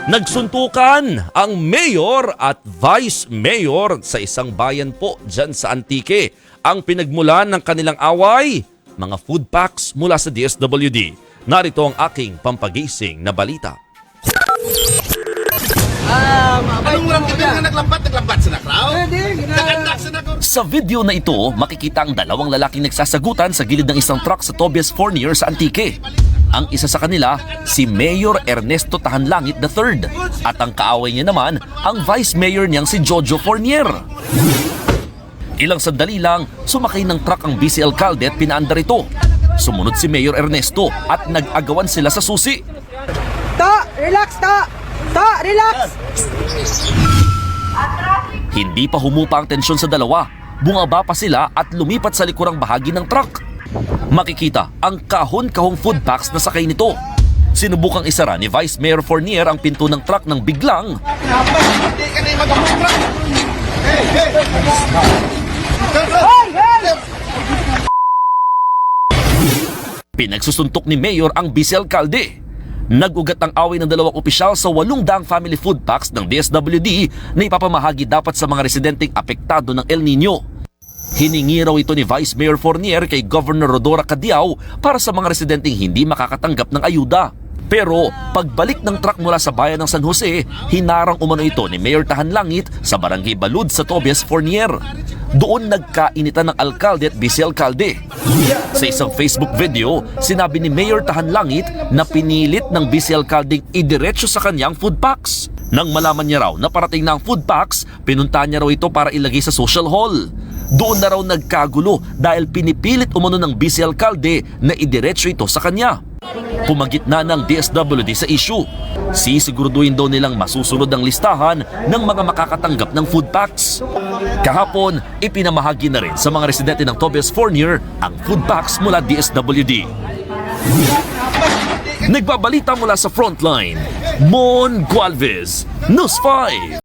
Nagsuntukan ang mayor at vice mayor sa isang bayan po dyan sa Antique. Ang pinagmulan ng kanilang away, mga food packs mula sa DSWD. Narito ang aking pampagising na balita. Anong walang kita nga naglambat sa nakraw? Nakandak sa nakraw. Sa video na ito, makikita ang dalawang lalaking nagsasagutan sa gilid ng isang truck sa Tobias Fournier sa Antique. Ang isa sa kanila, si Mayor Ernesto Tahanlangit III at ang kaaway niya naman, ang Vice Mayor niyang si Jojo Fournier. Ilang sandali lang, sumakay ng truck ang vice alcalde at pinaandar ito. Sumunod si Mayor Ernesto at nag-agawan sila sa susi. Ta! Relax! Ta! Ta! Relax! Hindi pa humupa ang tensyon sa dalawa. Bumaba pa sila at lumipat sa likurang bahagi ng truck. Makikita ang kahon-kahong food packs na sakay nito. Sinubukang isara ni Vice Mayor Fournier ang pinto ng truck nang biglang Hindi ka na yung mag-amumra. pinagsusuntok ni Mayor ang vice-alkalde. Nag-ugat ang away ng dalawang opisyal sa 800 family food packs ng DSWD na ipapamahagi dapat sa mga residenteng apektado ng El Nino. Hiningi raw ito ni Vice Mayor Fournier kay Governor Rodora Cadiao para sa mga residenteng hindi makakatanggap ng ayuda. Pero pagbalik ng truck mula sa bayan ng San Jose, hinarang umano ito ni Mayor Tahanlangit sa barangay Balud sa Tobias Fournier. Doon nagkainitan ng alkalde at vice-alkalde. Sa isang Facebook video, sinabi ni Mayor Tahanlangit na pinilit ng vice-alkaldeng idiretso sa kanyang food packs. Nang malaman niya raw na parating na ang food packs, pinunta niya raw ito para ilagay sa social hall. Doon na raw nagkagulo dahil pinipilit umano ng vice-alkalde na idiretso ito sa kanya. Pumagit na ng DSWD sa issue. Sisiguraduhin daw nilang masusunod ang listahan ng mga makakatanggap ng food packs. Kahapon, ipinamahagi na rin sa mga residente ng Tobias Fournier ang food packs mula DSWD. Nagbabalita mula sa frontline, Mon Gualvez, News 5.